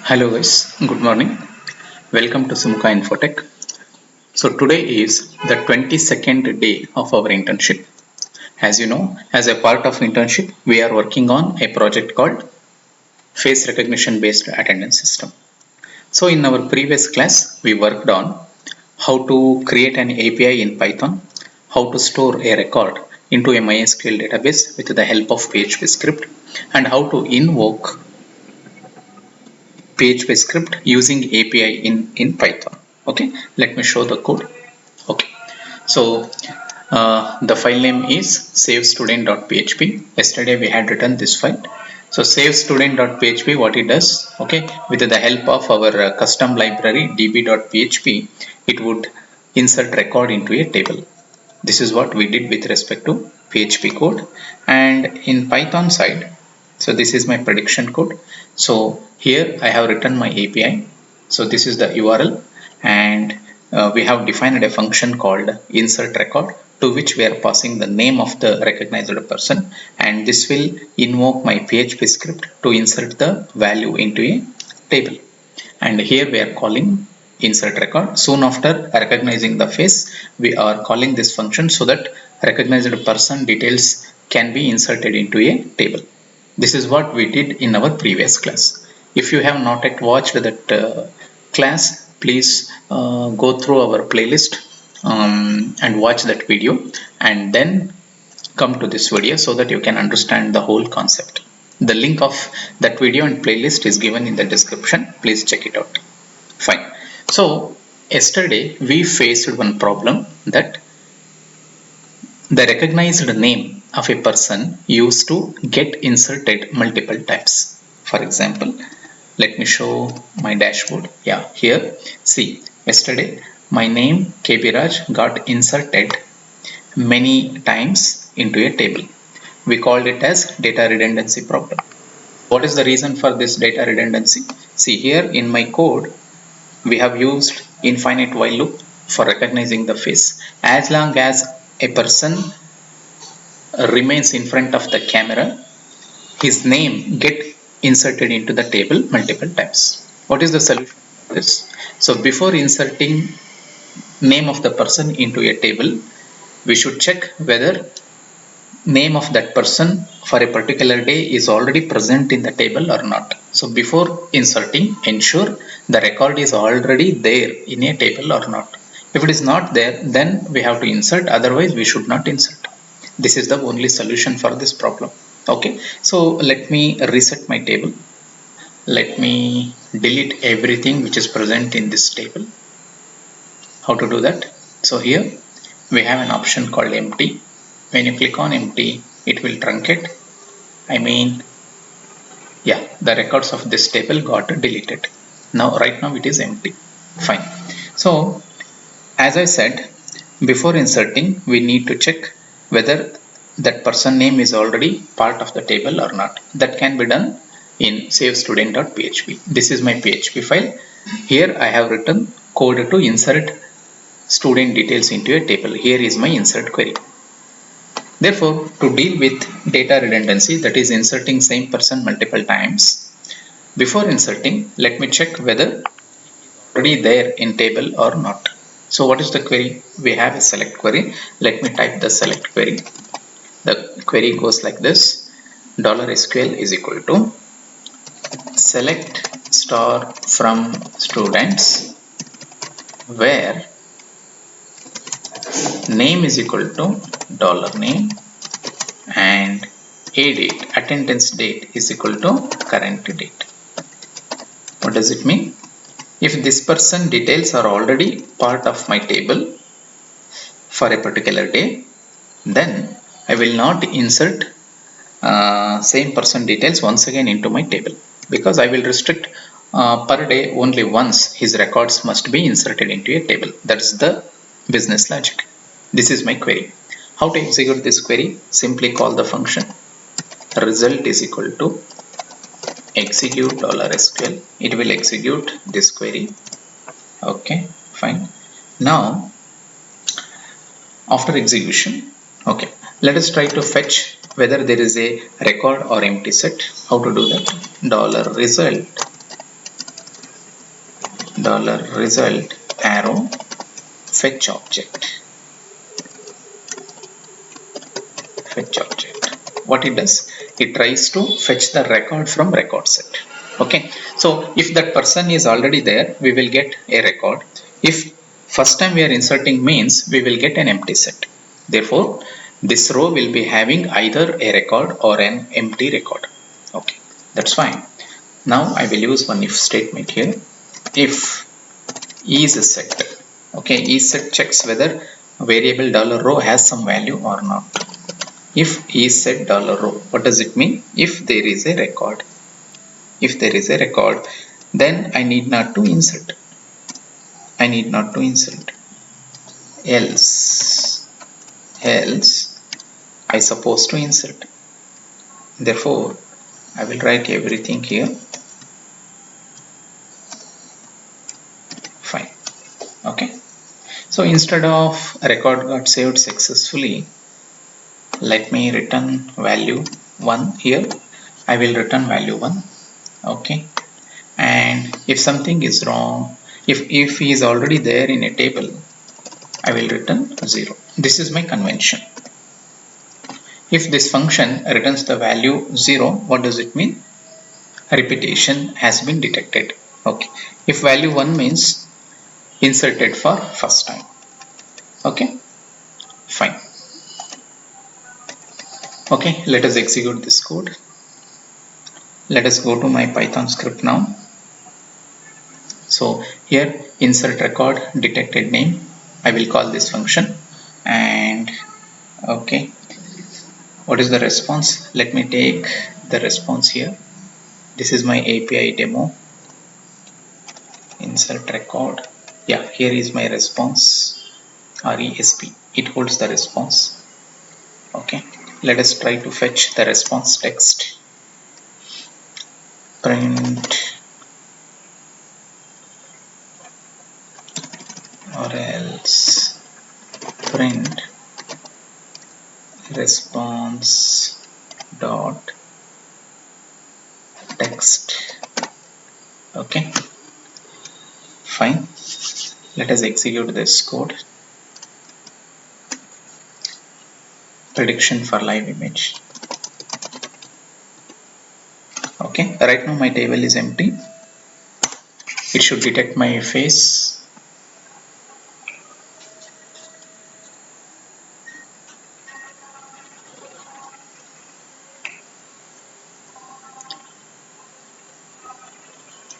Hello guys, good morning. Welcome to Sumukhainfotech. So today is the 22nd day of our internship. As you know, as a part of internship, we are working on a project called face recognition based attendance system. So in our previous class, we worked on how to create an API in Python, how to store a record into a mysql database with the help of PHP script, and how to invoke PHP script using API in Python. Okay, let me show the code. Okay, so the file name is savestudent.php. Yesterday we had written this file. So savestudent.php, what it does, okay, with the help of our custom library db.php, it would insert record into a table. This is what we did with respect to PHP code. And in Python side, so this is my prediction code. So here I have written my API. So this is the URL, and we have defined a function called insert record, to which we are passing the name of the recognized person, and this will invoke my PHP script to insert the value into a table. And here we are calling insert record. Soon after recognizing the face, we are calling this function so that recognized person details can be inserted into a table. This is what we did in our previous class. If you have not yet watched that class, please go through our playlist and watch that video, and then come to this video so that you can understand the whole concept. The link of that video and playlist is given in the description. Please check it out. Fine. So yesterday we faced one problem, that the recognized name of a person used to get inserted multiple times. For example, let me show my dashboard. Yeah, here, see, yesterday my name KB Raj got inserted many times into a table. We called it as data redundancy problem. What is the reason for this data redundancy? See, here in my code, we have used infinite while loop for recognizing the face. As long as a person remains in front of the camera, his name get inserted into the table multiple times. What is the solution for this? So before inserting name of the person into a table, we should check whether name of that person for a particular day is already present in the table or not. So before inserting, ensure the record is already there in a table or not. If it is not there, then we have to insert, otherwise we should not insert. This is the only solution for this problem. Okay, so let me reset my table. Let me delete everything which is present in this table. How to do that? So here we have an option called empty. When you click on empty, it will truncate. The records of this table got deleted. Right now it is empty. Fine. So as I said, before inserting, we need to check whether that person name is already part of the table or not. That can be done in savestudent.php. This is my PHP file. Here I have written code to insert student details into a table. Here is my insert query. Therefore, to deal with data redundancy, that is inserting same person multiple times, before inserting, let me check whether already there in table or not. So what is the query? We have a select query. Let me type the select query. The query goes like this: $SQL is equal to select star from students where name is equal to $name and attendance date is equal to current date. What does it mean? If this person details are already part of my table for a particular day, then I will not insert same person details once again into my table, because I will restrict per day only once his records must be inserted into a table. That is the business logic. This is my query. How to execute this query? Simply call the function result is equal to execute $SQL. It will execute this query. Okay, fine. Now after execution, okay, let us try to fetch whether there is a record or empty set. How to do that? $result $result arrow fetch object. What it does, it tries to fetch the record from record set. Okay, so if that person is already there, we will get a record. If first time we are inserting means, we will get an empty set. Therefore this row will be having either a record or an empty record. Okay, that's fine. Now I will use one if statement here. If is set, okay, is set checks whether variable $row has some value or not. If is set $row, what does it mean? If there is a record. If there is a record, then I need not to insert. Else I supposed to insert. Therefore I will write everything here. Fine. Okay, so instead of record got saved successfully, let me return value 1 here. I will return value 1. Okay, and if something is wrong, if he is already there in a table, I will return 0. This is my convention. If this function returns the value 0, what does it mean? Repetition has been detected. Okay, if value 1 means inserted for first time. Okay, fine. Okay, let us execute this code. Let us go to my Python script now. So here insert record detected name, I will call this function. And okay, what is the response? Let me take the response here. This is my API demo. Insert record. Yeah, here is my response. RESP, it holds the response. Okay, let us try to fetch the response text. Print or else print response dot text. Okay, fine. Let us execute this code. Prediction for live image. Okay, right now my table is empty. It should detect my face.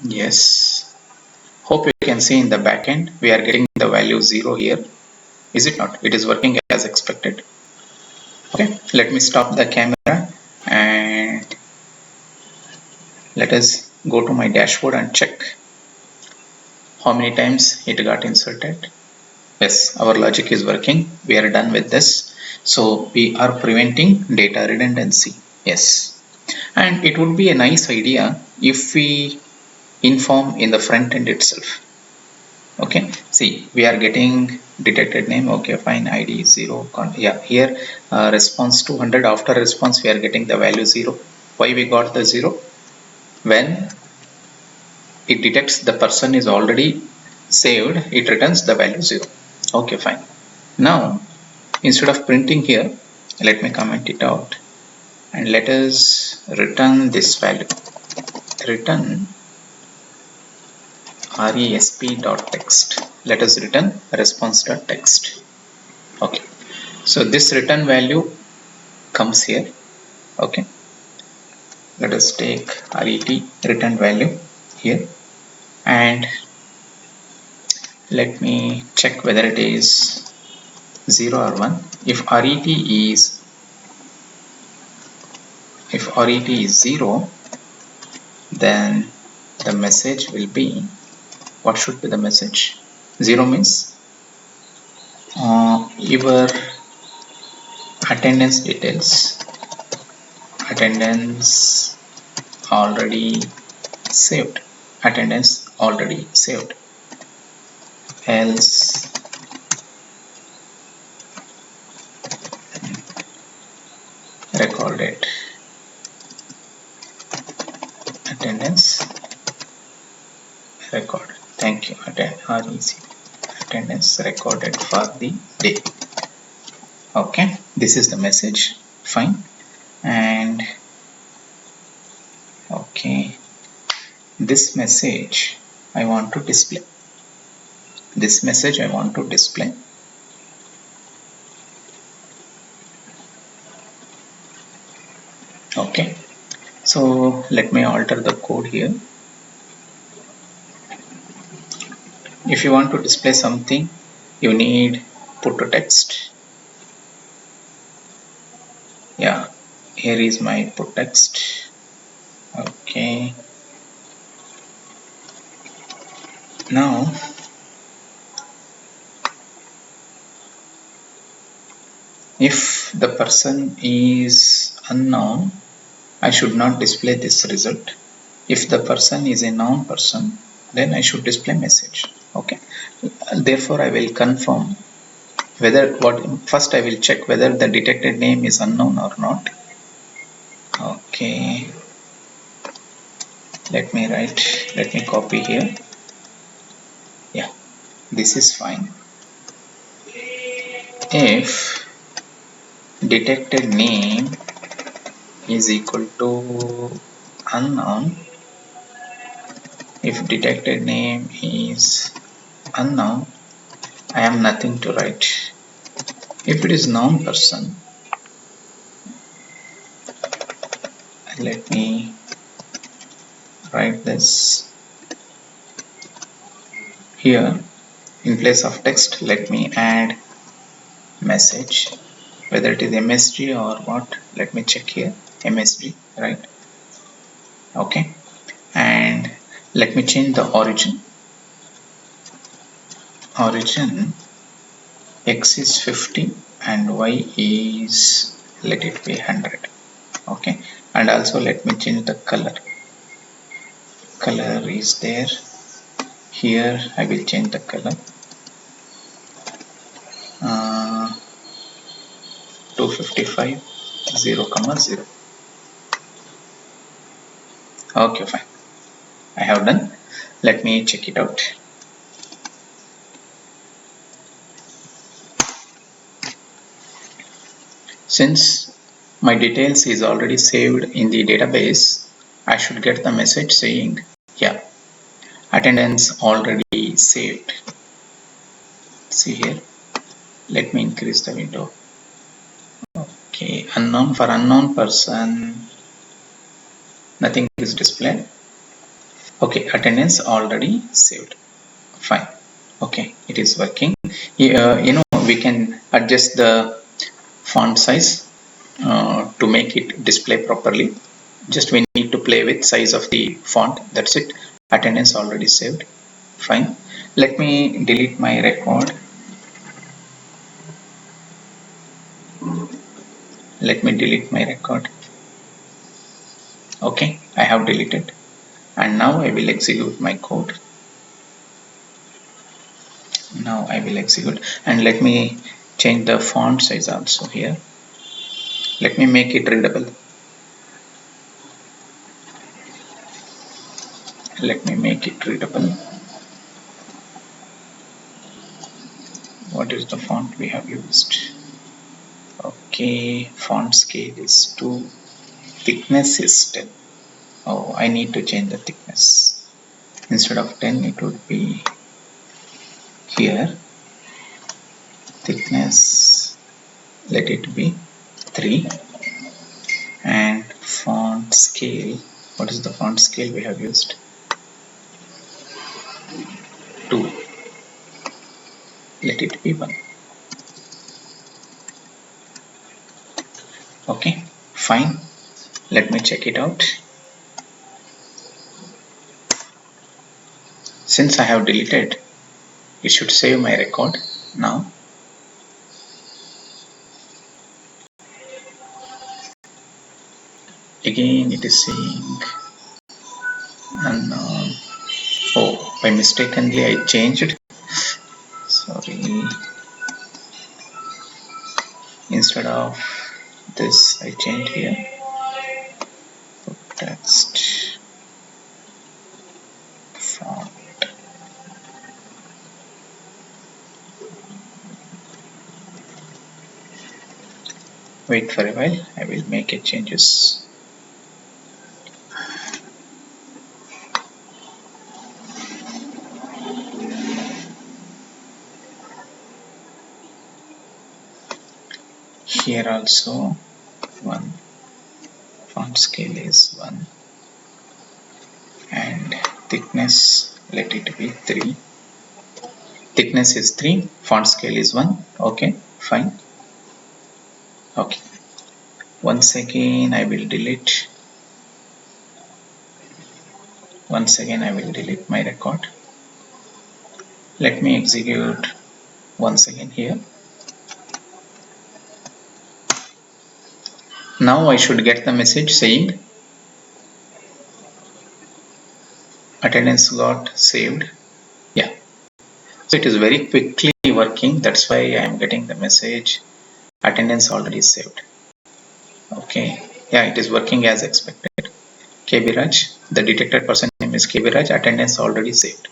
Yes, hope you can see in the backend we are getting the value 0 here. Is it not? It is working as expected. Okay, let me stop the camera and let us go to my dashboard and check how many times it got inserted. Yes, our logic is working. We are done with this. So we are preventing data redundancy. Yes, and it would be a nice idea if we inform in the front end itself. Okay, see, we are getting detected name. Okay, fine. ID 0. Yeah, here response 200. After response we are getting the value 0. Why we got the 0? When it detects the person is already saved, it returns the value 0. Okay, fine. Now instead of printing here, let me comment it out and let us return this value. Return resp.text. Let us return response.text. Okay, so this return value comes here. Okay, let us take ret return value here and let me check whether it is 0 or 1. If ret is 0, then the message will be, what should be the message? 0 means your attendance details, attendance already saved, else recorded attendance record. Thank you. REC attendance recorded for the day. Okay, this is the message. Fine. And okay, this message I want to display. This message I want to display. Okay, so let me alter the code here. If you want to display something, you need put to text. Yeah, here is my put text. Okay, now if the person is unknown, I should not display this result. If the person is a known person, then I should display message. Okay, therefore I will confirm whether first I will check whether the detected name is unknown or not. Okay, let me copy here. Yeah, this is fine. If detected name is equal to unknown, if detected name is unknown, I have nothing to write. If it is known person, let me write this here. In place of text, let me add message, whether it is MSG or what. Let me check here. MSG, right? Okay, and let me change the origin. Origin x is 50 and y is, let it be 100. Okay, and also let me change the color. Color is there. Here I will change the color. 255 0, 0. Okay, fine. I have done. Let me check it out. Since my details is already saved in the database, I should get the message saying, yeah, attendance already saved. See here, let me increase the window. Okay, unknown, for unknown person, nothing is displayed. Okay, attendance already saved. Fine. Okay, it is working. We can adjust the font size to make it display properly. Just we need to play with size of the font. That's it. Attendance already saved. Fine. Let me delete my record. Let me delete my record. Okay, I have deleted. And now I will execute my code. Now I will execute. And let me change the font size also here. Let me make it readable. Let me make it readable. What is the font we have used? Okay, font scale is 2. Thickness is 10. Oh, I need to change the thickness. Instead of 10, it would be here. Thickness, let it be 3. And font scale, what is the font scale we have used? 2. Let it be 1. Okay, fine. Let me check it out. Since I have deleted, it should save my record now. Again, it is saying unknown. Oh, by mistakenly I changed. Sorry. Instead of this, I changed here. Text font. Wait for a while, I will make it changes. Here also 1, font scale is 1, and thickness, let it be 3. Thickness is 3, font scale is 1. Okay, fine. Okay, once again I will delete. Once again I will delete my record. Let me execute once again here. Now I should get the message saying attendance got saved. Yeah, so it is very quickly working. That's why I am getting the message attendance already saved. Okay, yeah, it is working as expected. KB Raj, the detected person name is KB Raj, attendance already saved.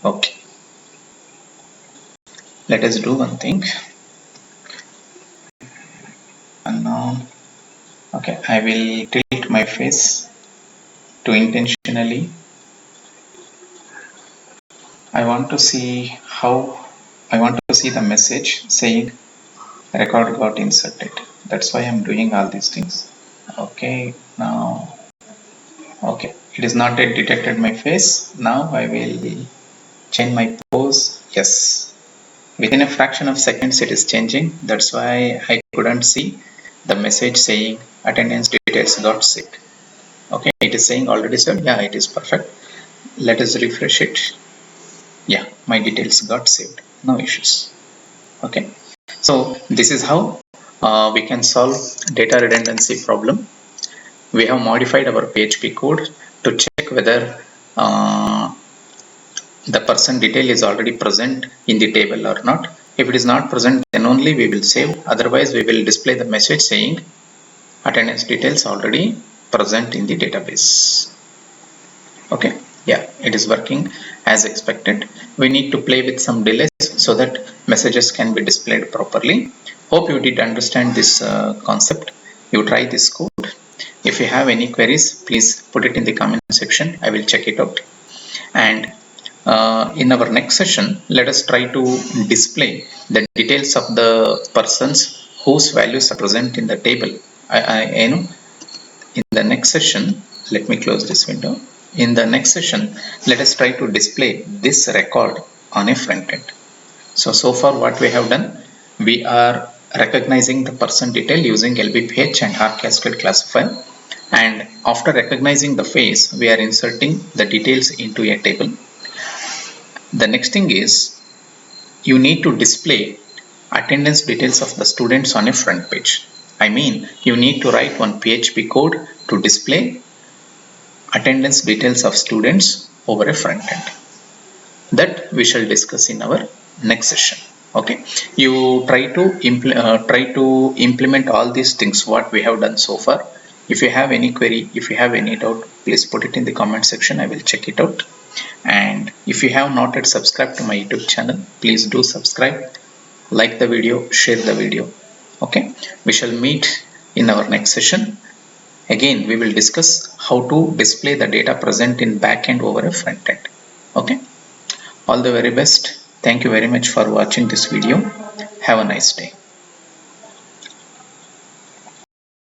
Okay, let us do one thing. Unknown. Okay, I will tilt my face to intentionally. I want to see the message saying record got inserted. That's why I'm doing all these things. Okay, now, okay, it is not yet detected my face. Now I will change my pose. Yes, within a fraction of seconds it is changing. That's why I couldn't see the message saying attendance details got saved. Okay, it is saying already saved. Yeah, it is perfect. Let us refresh it. Yeah, my details got saved. No issues. Okay, so this is how we can solve data redundancy problem. We have modified our PHP code to check whether the person detail is already present in the table or not. If it is not present, then only we will save. Otherwise, we will display the message saying attendance details already present in the database. Okay, yeah, it is working as expected. We need to play with some delays so that messages can be displayed properly. Hope you did understand this concept. You try this code. If you have any queries, please put it in the comment section. I will check it out. And in our next session, let us try to display the details of the persons whose values are present in the table. I know in the next session, let me close this window. In the next session, let us try to display this record on a front end. So far what we have done, we are recognizing the person detail using LBPH and hard-cascade classifier. And after recognizing the face, we are inserting the details into a table. The next thing is you need to display attendance details of the students on a front page. I mean, you need to write one PHP code to display attendance details of students over a front end. That we shall discuss in our next session. Okay, you try to implement all these things what we have done so far. If you have any query, if you have any doubt, please put it in the comment section. I will check it out. And if you have not yet subscribed to my YouTube channel, please do subscribe, like the video, share the video. Okay, we shall meet in our next session. Again, we will discuss how to display the data present in backend over a front end. Okay, all the very best. Thank you very much for watching this video. Have a nice day.